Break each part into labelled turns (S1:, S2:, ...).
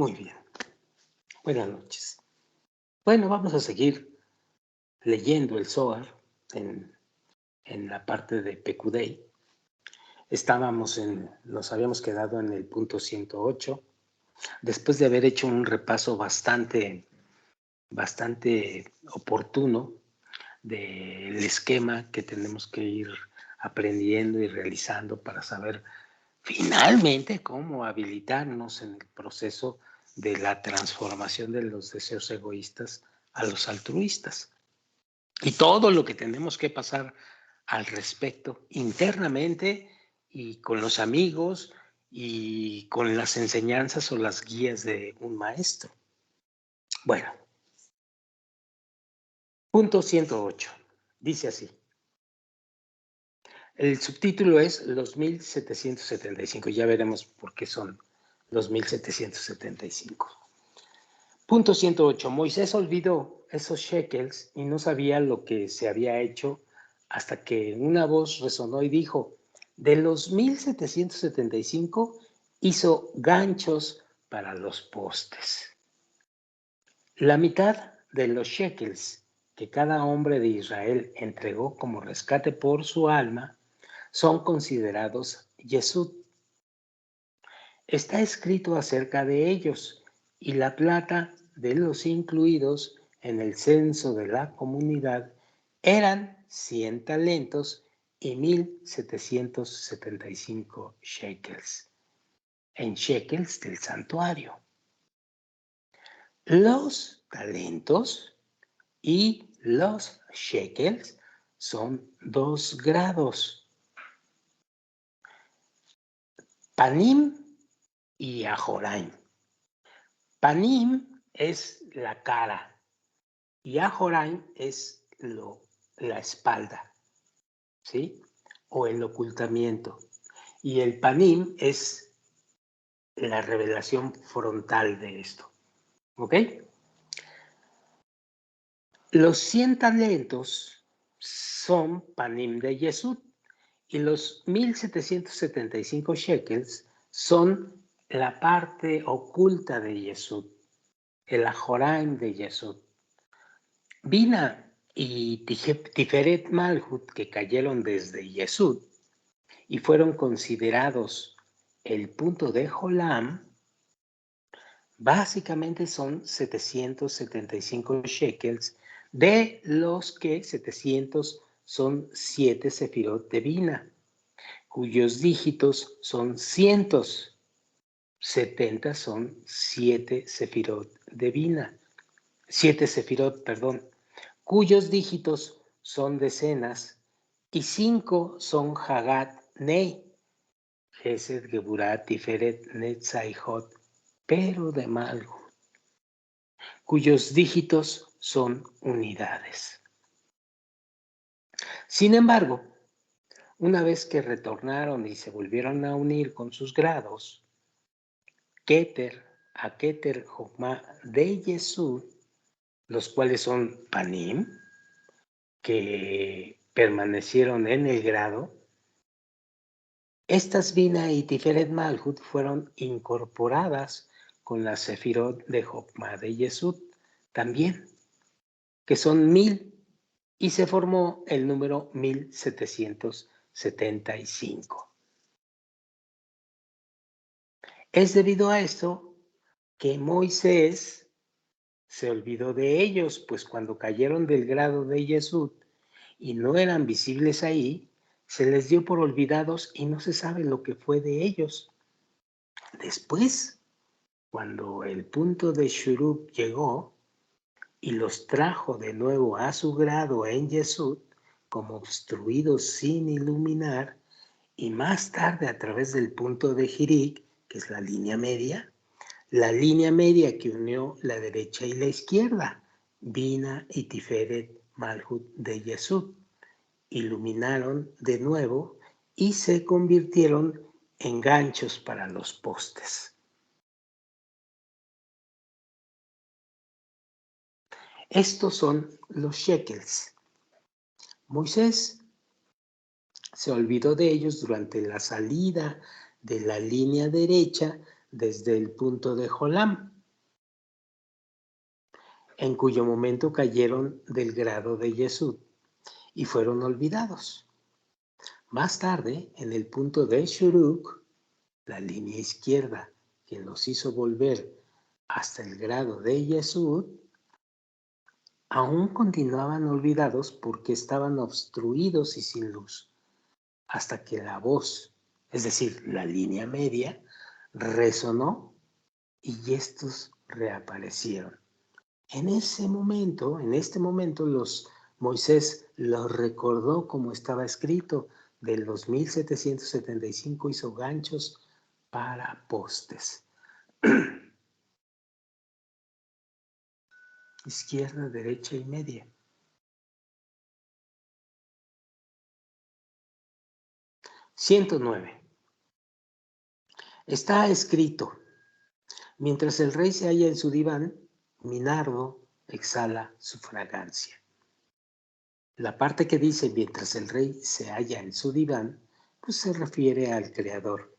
S1: Muy bien. Buenas noches. Bueno, vamos a seguir leyendo el Zohar en la parte de Pekudei. Nos habíamos quedado en el punto 108, después de haber hecho un repaso bastante oportuno del esquema que tenemos que ir aprendiendo y realizando para saber finalmente cómo habilitarnos en el proceso de la transformación de los deseos egoístas a los altruistas. Y todo lo que tenemos que pasar al respecto internamente y con los amigos y con las enseñanzas o las guías de un maestro. Bueno, punto 108. Dice así. El subtítulo es los 1775. Ya veremos por qué son los 1775. Punto 108. Moisés olvidó esos shekels y no sabía lo que se había hecho hasta que una voz resonó y dijo, de los 1775 hizo ganchos para los postes. La mitad de los shekels que cada hombre de Israel entregó como rescate por su alma son considerados yesud. Está escrito acerca de ellos y la plata de los incluidos en el censo de la comunidad eran 100 talentos y 1775 shekels, en shekels del santuario. Los talentos y los shekels son 2 grados. Panim y Ajoraim. Panim es la cara y Ajoraim es la espalda, ¿sí? O el ocultamiento. Y el Panim es la revelación frontal de esto, ¿ok? Los 100 talentos son Panim de Yesud y los 1775 shekels son la parte oculta de Yesud, el Ajoraim de Yesud. Bina y Tiferet Malhut, que cayeron desde Yesud y fueron considerados el punto de Jolam, básicamente son 775 shekels, de los que 700 son 7 sefirot de Bina, cuyos dígitos son cientos. 70 son 7 sefirot de Bina. 7 sefirot, perdón, cuyos dígitos son decenas, y 5 son Hagat Nei, Gesed, Geburat, Tiferet, Netzaihot, pero de Malhut, cuyos dígitos son unidades. Sin embargo, una vez que retornaron y se volvieron a unir con sus grados, Keter, a Keter Jokma de Yesud, los cuales son Panim, que permanecieron en el grado, estas Bina y Tiferet Malhut fueron incorporadas con la Sefirot de Jokma de Yesud también, que son 1000, y se formó el número 1775. Es debido a esto que Moisés se olvidó de ellos, pues cuando cayeron del grado de Yesud y no eran visibles ahí, se les dio por olvidados y no se sabe lo que fue de ellos. Después, cuando el punto de Shuruk llegó y los trajo de nuevo a su grado en Yesud, como obstruidos sin iluminar, y más tarde a través del punto de Hirik, que es la línea media que unió la derecha y la izquierda, Bina y Tiferet Malhut de Yesud, iluminaron de nuevo y se convirtieron en ganchos para los postes. Estos son los shekels. Moisés se olvidó de ellos durante la salida de la línea derecha desde el punto de Jolam, en cuyo momento cayeron del grado de Yesud y fueron olvidados. Más tarde, en el punto de Shuruk, la línea izquierda que los hizo volver hasta el grado de Yesud, aún continuaban olvidados porque estaban obstruidos y sin luz, hasta que la voz, es decir, la línea media, resonó y estos reaparecieron. En este momento, Moisés los recordó como estaba escrito. De los 1775 hizo ganchos para postes. Izquierda, derecha y media. 109. Está escrito: mientras el rey se halla en su diván, mi nardo exhala su fragancia. La parte que dice mientras el rey se halla en su diván, pues se refiere al Creador.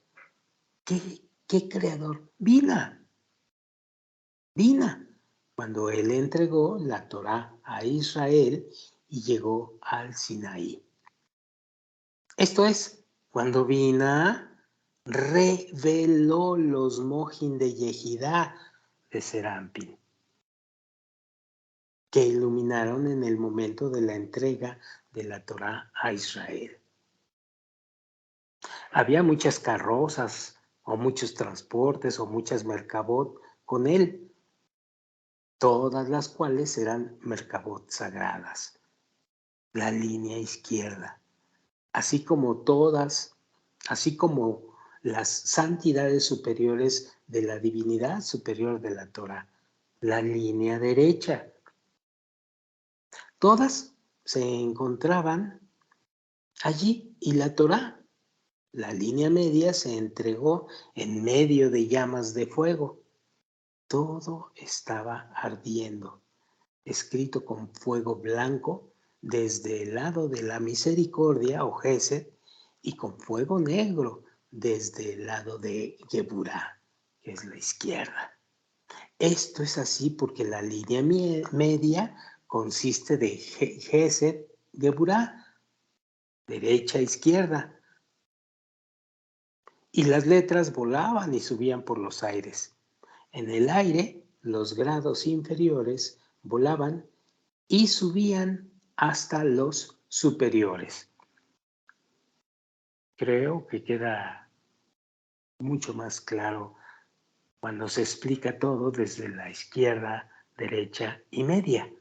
S1: ¿Qué Creador? Bina. Cuando él entregó la Torá a Israel y llegó al Sinaí. Esto es, cuando Bina reveló los Mohin de Yehidá de Serampín, que iluminaron en el momento de la entrega de la Torá a Israel. Había muchas carrozas o muchos transportes o muchas merkabot con él, todas las cuales eran merkabot sagradas, la línea izquierda, así como las santidades superiores de la divinidad superior de la Torah, la línea derecha. Todas se encontraban allí y la Torah, la línea media, se entregó en medio de llamas de fuego. Todo estaba ardiendo, escrito con fuego blanco desde el lado de la misericordia o Gesed y con fuego negro desde el lado de Geburá, que es la izquierda. Esto es así porque la línea media consiste de Gesed, Geburá, derecha e izquierda, y las letras volaban y subían por los aires. En el aire, los grados inferiores volaban y subían hasta los superiores. Creo que queda mucho más claro cuando se explica todo desde la izquierda, derecha y media.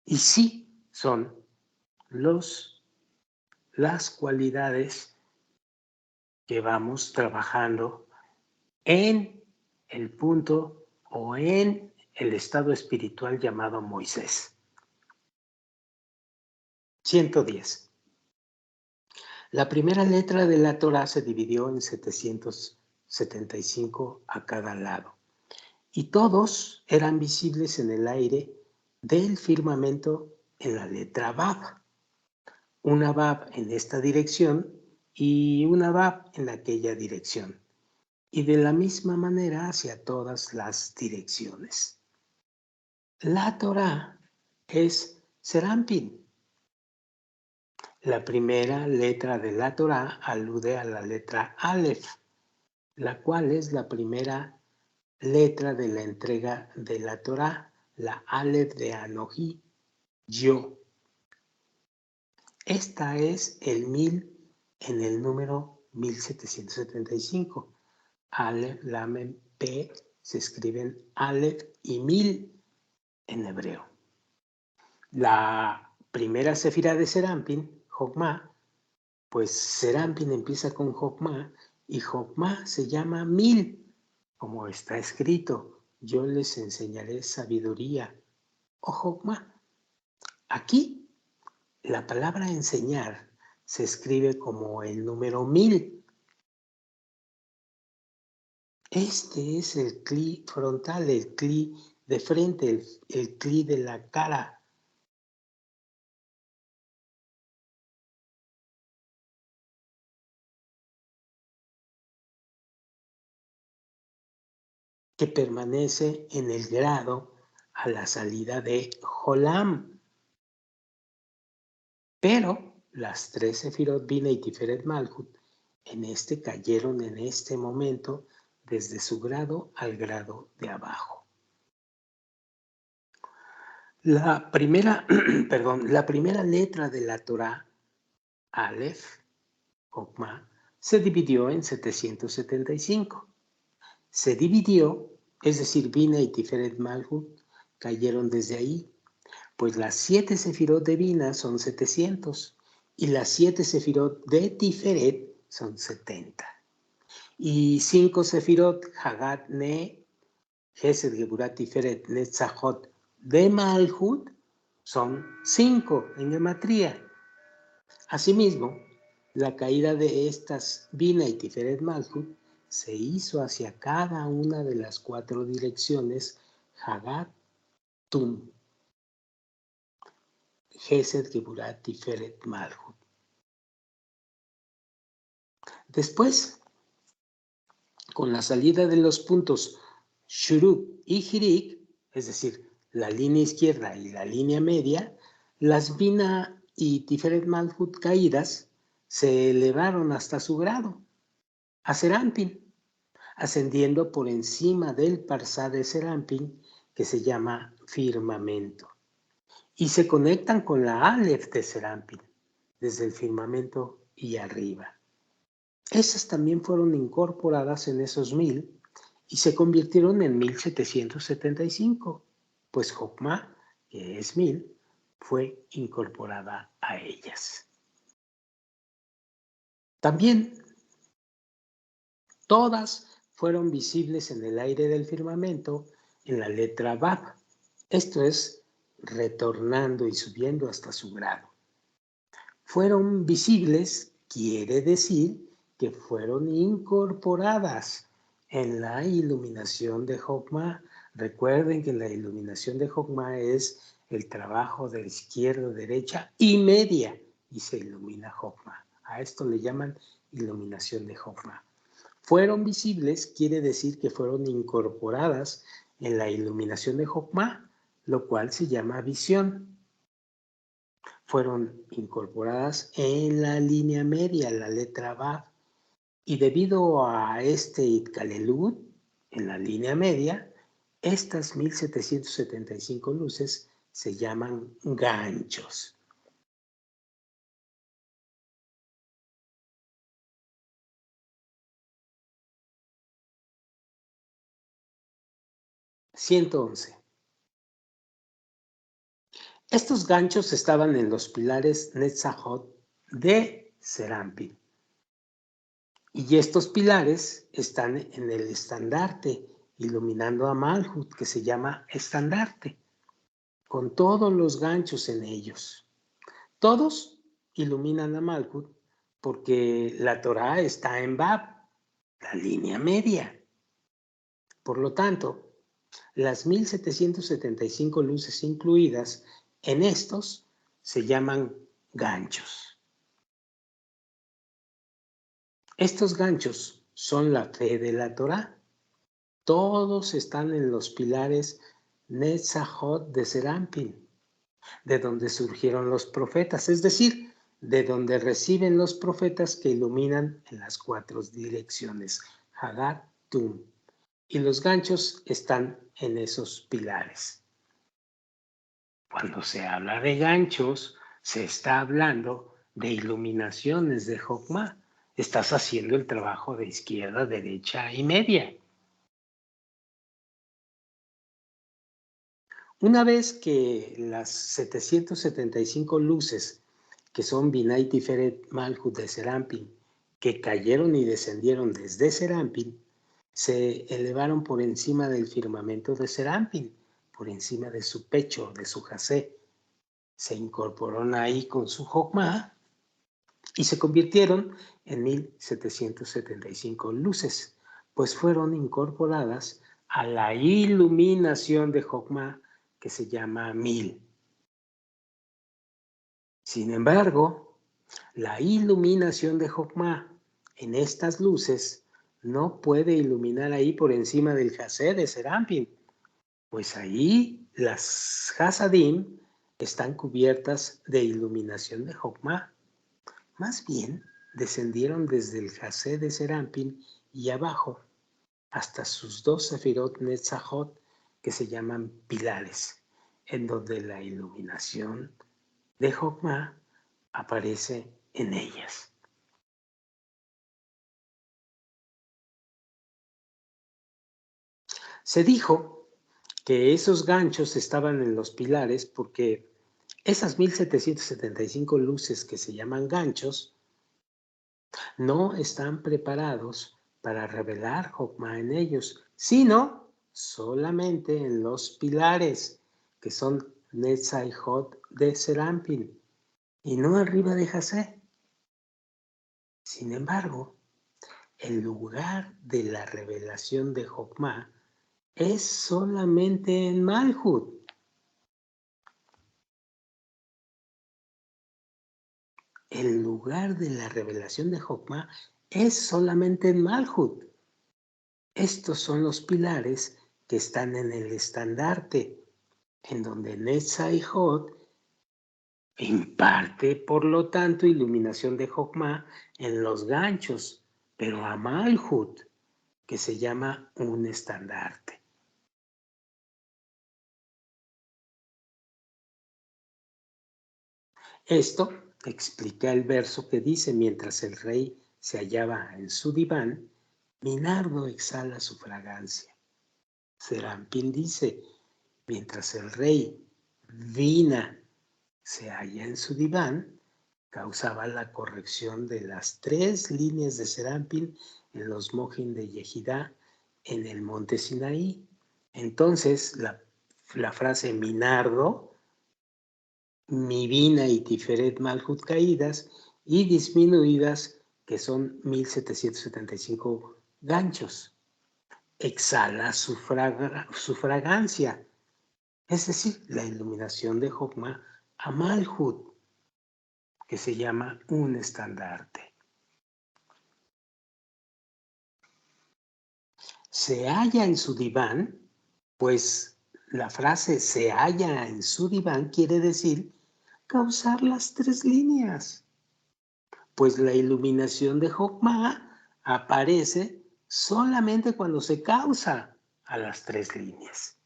S1: Y sí son las cualidades que vamos trabajando en el punto o en el estado espiritual llamado Moisés. 110. La primera letra de la Torá se dividió en 775 a cada lado, y todos eran visibles en el aire del firmamento en la letra Bab. Una Bab en esta dirección y una Bab en aquella dirección, y de la misma manera hacia todas las direcciones. La Torá es Serampín. La primera letra de la Torá alude a la letra Aleph, la cual es la primera letra de la entrega de la Torá, la Aleph de Anoji, yo. Esta es el 1000 en el número 1775. Aleph, Lamen, P se escriben Aleph y 1000 en hebreo. La primera sefirá de Serampín, Jokmá, pues Serampín empieza con Jokmá y Jokmá se llama 1000, como está escrito: yo les enseñaré sabiduría o Jokmá. Aquí la palabra enseñar se escribe como el número 1000. Este es el cli frontal, el cli de frente, el cli de la cara. que permanece en el grado a la salida de Jolam. Pero las tres Sefirot Bina y Tiferet Malhut cayeron en este momento desde su grado al grado de abajo. La primera, la primera letra de la Torá, Aleph, Jokma, se dividió en 775. Se dividió, es decir, Bina y Tiferet Malhut cayeron desde ahí, pues las 7 Sefirot de Bina son 700 y las 7 Sefirot de Tiferet son 70. Y 5 Sefirot, Hagat, Ne, Gesed, Geburat, Tiferet, Netzachot de Malhut son 5 en gematría. Asimismo, la caída de estas Bina y Tiferet Malhut se hizo hacia cada una de las 4 direcciones Hagat, Tum, Gesed, Geburat, Tiferet, Malhut. Después, con la salida de los puntos Shuruk y Hirik, es decir, la línea izquierda y la línea media, las Bina y Tiferet Malhut caídas se elevaron hasta su grado, a Serampin, ascendiendo por encima del Parsá de Serampin, que se llama firmamento, y se conectan con la Aleph de Serampin, desde el firmamento y arriba. Esas también fueron incorporadas en esos 1000 y se convirtieron en 1775, pues Jokma, que es 1000, fue incorporada a ellas. También todas fueron visibles en el aire del firmamento en la letra Bab, esto es, retornando y subiendo hasta su grado. Fueron visibles, quiere decir que fueron incorporadas en la iluminación de Jokma. Recuerden que la iluminación de Jokma es el trabajo de izquierda, derecha y media, y se ilumina Jokma. A esto le llaman iluminación de Jokma. Fueron visibles, quiere decir que fueron incorporadas en la iluminación de Jokma, lo cual se llama visión. Fueron incorporadas en la línea media, la letra Vav, y debido a este Itkalelut, en la línea media, estas 1775 luces se llaman ganchos. (111) Estos ganchos estaban en los pilares Netzachot de Serampin. Y estos pilares están en el estandarte, iluminando a Malhut, que se llama estandarte, con todos los ganchos en ellos. Todos iluminan a Malhut porque la Torá está en Bab, la línea media. Por lo tanto, las 1775 luces incluidas en estos se llaman ganchos. Estos ganchos son la fe de la Torá. Todos están en los pilares Netzachot de Serampin, de donde surgieron los profetas, es decir, de donde reciben los profetas que iluminan en las 4 direcciones, Hagat, Tum, y los ganchos están en esos pilares. Cuando se habla de ganchos, se está hablando de iluminaciones de Jokma. Estás haciendo el trabajo de izquierda, derecha y media. Una vez que las 775 luces, que son Binah y Tiferet Malhut de Serampin, que cayeron y descendieron desde Serampin, se elevaron por encima del firmamento de Serampin, por encima de su pecho, de su jasé, se incorporaron ahí con su Jokma y se convirtieron en 1775 luces, pues fueron incorporadas a la iluminación de Jokma que se llama 1000. Sin embargo, la iluminación de Jokma en estas luces no puede iluminar ahí por encima del jasé de Serampín, pues ahí las Hasadim están cubiertas de iluminación de Jokmah. Más bien, descendieron desde el jasé de Serampín y abajo hasta sus dos sefirot Netzachot, que se llaman pilares, en donde la iluminación de Jokmah aparece en ellas. Se dijo que esos ganchos estaban en los pilares porque esas 1775 luces que se llaman ganchos no están preparados para revelar Jokmah en ellos, sino solamente en los pilares, que son Netzachot de Serampín, y no arriba de Jasé. Sin embargo, el lugar de la revelación de Jokmah es solamente en Malhut. El lugar de la revelación de Jokmah es solamente en Malhut. Estos son los pilares que están en el estandarte, en donde Netzachot imparte, por lo tanto, iluminación de Jokmah en los ganchos, pero a Malhut, que se llama un estandarte. Esto explica el verso que dice: mientras el rey se hallaba en su diván, mi nardo exhala su fragancia. Serampín dice: mientras el rey Vina se halla en su diván, causaba la corrección de las 3 líneas de Serampín en los Mojin de Yehidá en el monte Sinaí. Entonces, la frase mi nardo, mi Vina y Tiferet Malhut caídas y disminuidas, que son 1775 ganchos. Exhala su fragancia, es decir, la iluminación de Jokmah a Malhut, que se llama un estandarte. Se halla en su diván, pues la frase se halla en su diván quiere decir causar las 3 líneas, pues la iluminación de Jokmah aparece solamente cuando se causa a las 3 líneas.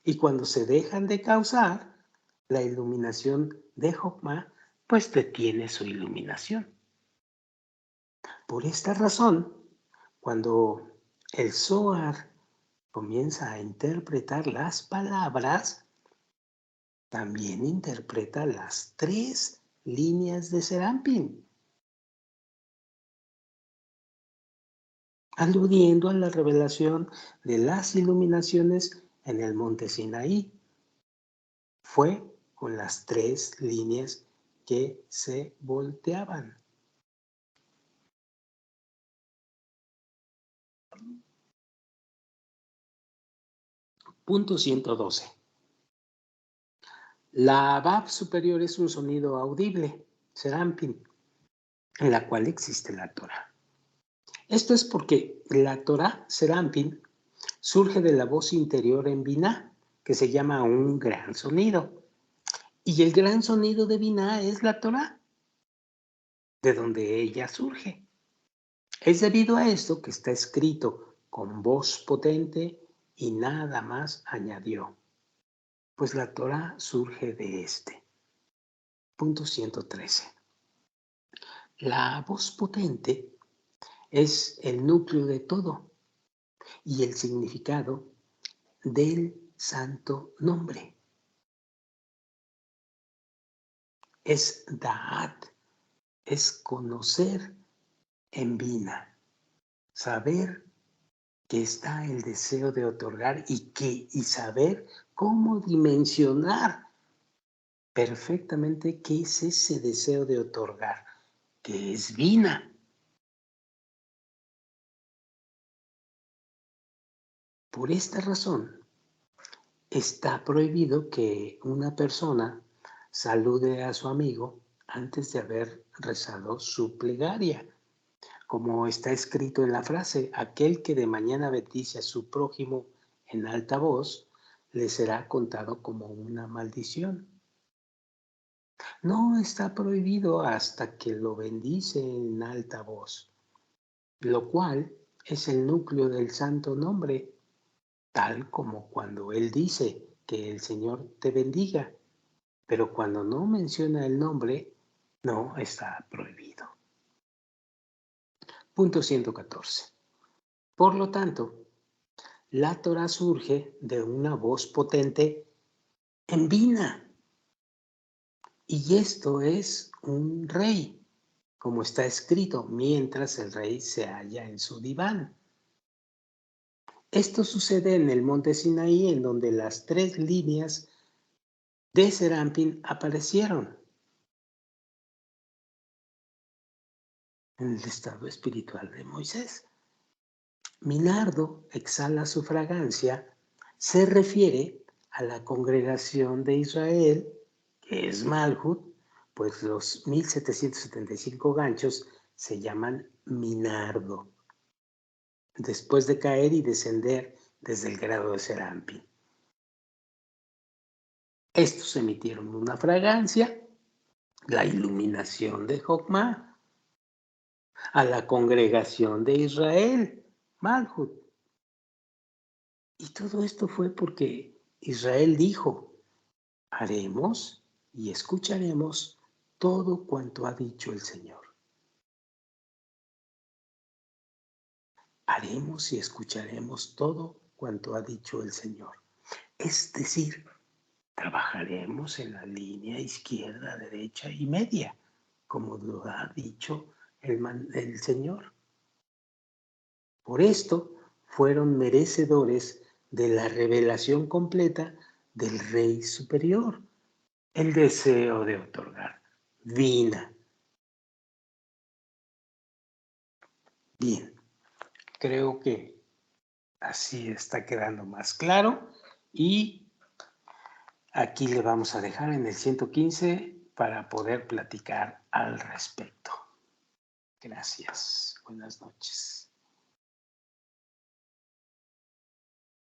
S1: Y cuando se dejan de causar, la iluminación de Jokmah pues detiene su iluminación. Por esta razón, cuando el Zohar comienza a interpretar las palabras, también interpreta las 3 líneas de Serampín, aludiendo a la revelación de las iluminaciones en el monte Sinaí. Fue con las 3 líneas que se volteaban. Punto 112. La Bab superior es un sonido audible, Serampín, en la cual existe la Torah. Esto es porque la Torah, Serampín, surge de la voz interior en Binah, que se llama un gran sonido. Y el gran sonido de Binah es la Torah, de donde ella surge. Es debido a esto que está escrito con voz potente y nada más añadió, pues la Torah surge de este. Punto 113. La voz potente es el núcleo de todo y el significado del santo nombre. Es Da'at, es conocer en Binah, saber que está el deseo de otorgar y saber cómo dimensionar perfectamente qué es ese deseo de otorgar, que es Binah. Por esta razón, está prohibido que una persona salude a su amigo antes de haber rezado su plegaria, Como está escrito en la frase, aquel que de mañana bendice a su prójimo en alta voz, le será contado como una maldición. No está prohibido hasta que lo bendice en alta voz, lo cual es el núcleo del santo nombre, tal como cuando él dice que el Señor te bendiga, pero cuando no menciona el nombre, no está prohibido. Punto 114. Por lo tanto, la Torah surge de una voz potente en Bina, y esto es un rey, como está escrito, mientras el rey se halla en su diván. Esto sucede en el monte Sinaí, en donde las 3 líneas de Serampín aparecieron en el estado espiritual de Moisés. Mi nardo exhala su fragancia, se refiere a la congregación de Israel, que es Malhut, pues los 1775 ganchos se llaman mi nardo, después de caer y descender desde el grado de Serampín. Estos emitieron una fragancia, la iluminación de Jokmah, a la congregación de Israel, Malhut. Y todo esto fue porque Israel dijo, haremos y escucharemos todo cuanto ha dicho el Señor. Haremos y escucharemos todo cuanto ha dicho el Señor. Es decir, trabajaremos en la línea izquierda, derecha y media, como lo ha dicho el Señor. Por esto fueron merecedores de la revelación completa del Rey Superior, el deseo de otorgar. Vina. Bien, creo que así está quedando más claro y aquí le vamos a dejar en el 115 para poder platicar al respecto. Gracias. Buenas noches.